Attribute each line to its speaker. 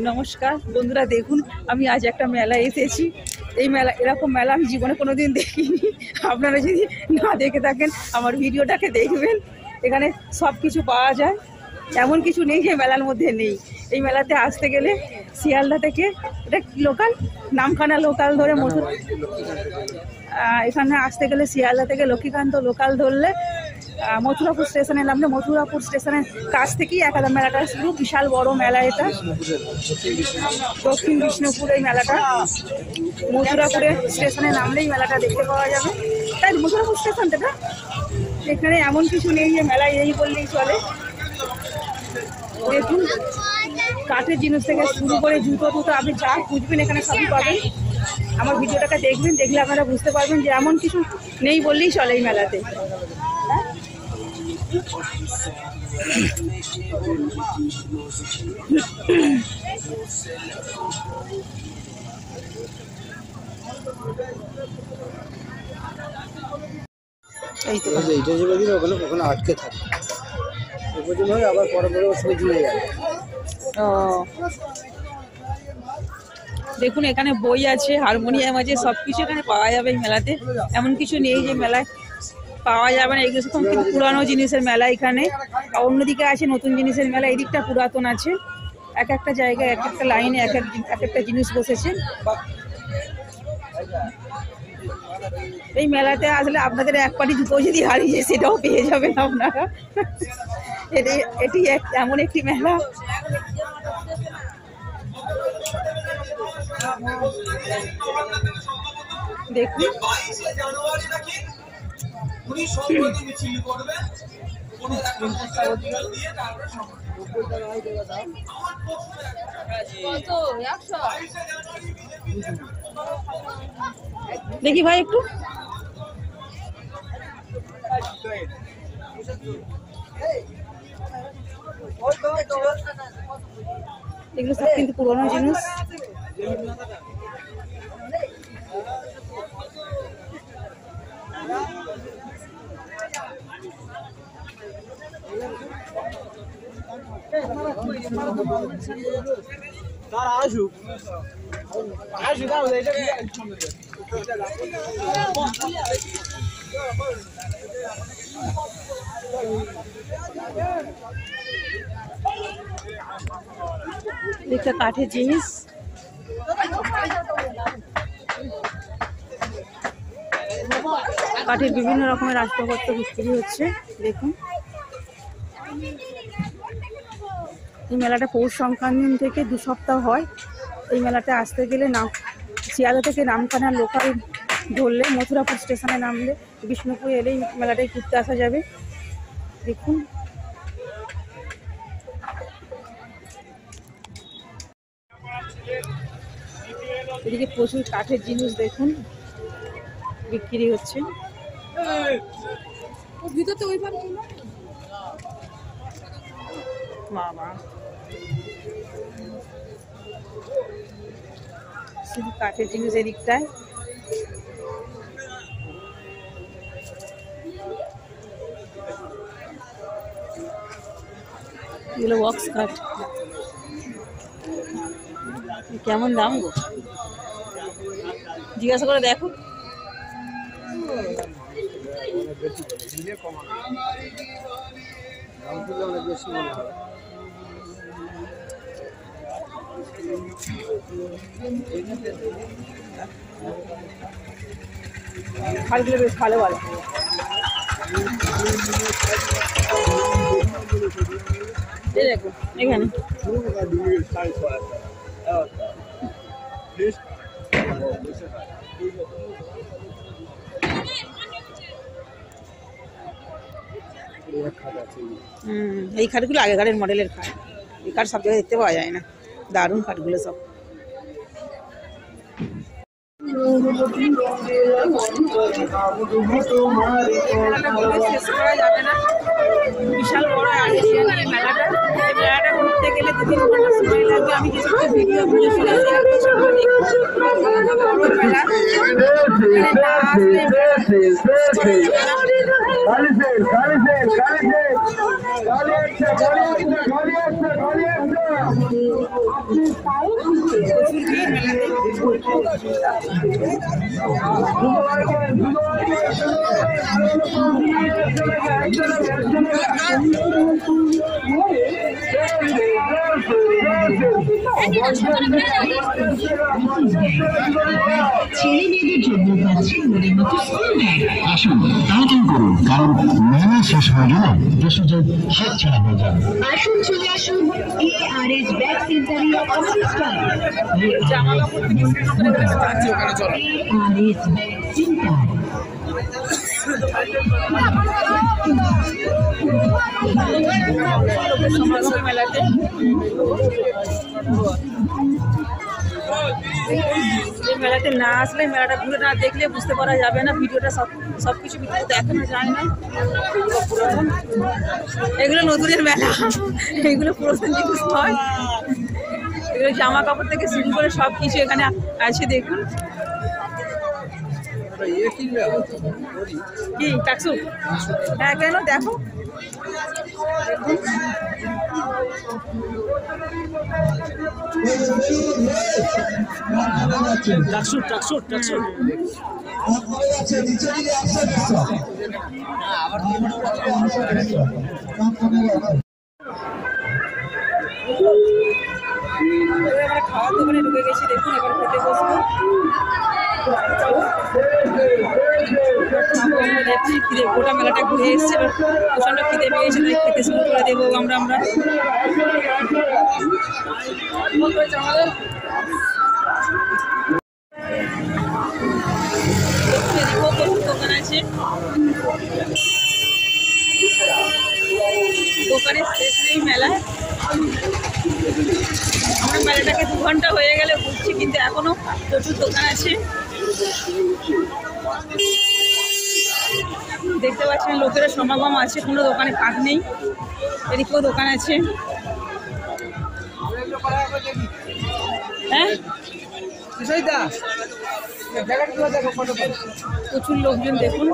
Speaker 1: নমস্কার বন্ধুরা, দেখুন আমি আজ একটা মেলায় এসেছি। এই মেলা, এরকম মেলা আমি জীবনে কোনোদিন দেখিনি। আপনারা যদি না দেখে থাকেন আমার ভিডিওটাকে দেখবেন। এখানে সব কিছু পাওয়া যায়, এমন কিছু নেই যে মেলার মধ্যে নেই। এই মেলাতে আসতে গেলে শিয়ালদা থেকে, এটা লোকাল নামখানা লোকাল ধরে এখানে আসতে গেলে শিয়ালদা থেকে লক্ষ্মীকান্ত লোকাল ধরলে মথুরাপুর স্টেশনে নামলে মথুরাপুর স্টেশনের কাছ থেকেই একাদা মেলাটা শুরু। বিশাল বড় মেলা এটা, দক্ষিণ বিষ্ণুপুর। এই মেলাটা মথুরাপুরে স্টেশনে নামলেই মেলাটা দেখতে পাওয়া যাবে। তাই মথুরাপুর স্টেশন এটা, এখানে এমন কিছু নেই যে মেলায় এই বললেই চলে। দেখুন, কাঠের জিনিস থেকে শুরু করে জুতো টুতো আপনি যা খুঁজবেন এখানে সবই পাবেন। আমার ভিডিওটাকে দেখবেন, দেখলে আপনারা বুঝতে পারবেন যে এমন কিছু নেই বললেই চলে এই মেলাতে। এই তো
Speaker 2: এইটা যে ওখানে আটকে থাকে, আবার পরে পরে ওর সঙ্গে জুড়ে যাবে।
Speaker 1: দেখুন, এখানে বই আছে, হারমোনিয়াম আছে, সব কিছু এখানে পাওয়া যাবে এই মেলাতে। এমন কিছু নেই যে মেলায় পাওয়া যাবে না। এগুলো সব কিন্তু পুরানো জিনিসের মেলা এখানে। অন্যদিকে আছে নতুন জিনিসের মেলা, এই দিকটা পুরাতন আছে। এক একটা জায়গায় এক একটা লাইনে এক একটা জিনিস বসেছে। এই মেলাতে আসলে আপনাদের এক পাটি জুতো যদি হারিয়ে যায় সেটাও পেয়ে যাবেন আপনারা। এটি এমন একটি মেলা। দেখুন, দেখি ভাই একটু। এগুলো সব কিন্তু পুরোনো জিনিস। একটা কাঠের জিনিস, কাঠের বিভিন্ন রকমের আসবাবপত্র বিক্রি হচ্ছে। দেখুন, এই মেলাটা পৌষ সংক্রান্তি থেকে 2 সপ্তাহ হয়। এই মেলাতে আসতে গেলে শিয়ালদা থেকে নামখানা লোকাল ধরলে মথুরাপুর স্টেশনে নামলে বিষ্ণুপুর এলেই মেলাটায় ঘুরতে আসা যাবে। দেখুন, এদিকে প্রচুর কাঠের জিনিস দেখুন বিক্রি হচ্ছে। বাবা, শুধু কাঠের জিনিস এদিকটায়। এগুলো বক্স কাঠ। কেমন দাম গো? জিজ্ঞাসা করে দেখো। খালগুলো বেশ ভালো ভালো। দেখো এখানে এই খাটগুলো আগেকারের মডেলের খাট। এই খাট সব জায়গায় দেখতে পাওয়া যায় না। দারুণ খাটগুলো সব। বিশাল বড় মেলাটা। এই মেলাটা ঘুরতে গেলে 2-3 ঘন্টা সময় লাগবে। আমি কিছু ভিডিও মেলা প্রচুর ভিড় মেলাতে।
Speaker 3: ছেলে মেয়েদের জন্য পাচ্ছে মনের মতো স্কুল ব্যাগ। আসুন তাড়াতাড়ি করুন, কারণ মেলা শেষ হয়ে গেলে দেশে হাত ছাড়া হয়ে যাবে। আসুন চলে আসুন ARS ব্যাগ সেন্টারে আমাদের স্টাইল। ARS bag centre.
Speaker 1: সমাগম মেলাতে এই মেলাতে না আসলে, মেলাটা ঘুরে না দেখলে বুঝতে পারা যাবে না। ভিডিওটা সবকিছু ভিতরে দেখানো যায় না। এগুলো নতুনের মেলা, এগুলো পুরাতন জিনিস হয়। এগুলো জামা কাপড় থেকে শুরু করে সব কিছু এখানে আছে। দেখুন কি টাকসু, হ্যাঁ কেন দেখো,
Speaker 2: টাকসুট টাকসুট টাকসুট
Speaker 1: আমরা খাওয়ার দোকানে ঢুকে গেছি। দেখুন এবার খেতে বসবো। দেখছি খিদে, গোটা মেলাটা ঘুরে এসছে, প্রচন্ড খিদে পেয়েছে, তাই খেতে শুরু করে দেবো আমরা। দোকান আছে, দোকানের শেষ নেই মেলায়। আমরা মেলাটাকে 2 ঘন্টা হয়ে গেলে ঘুরছি, কিন্তু এখনো প্রচুর দোকান আছে। দেখতে পাচ্ছেন লোকেরা সমাগম আছে, কোনো দোকানে ফাঁক নেই। এদিকেও দোকান আছে। হ্যাঁ প্রচুর লোকজন দেখুন।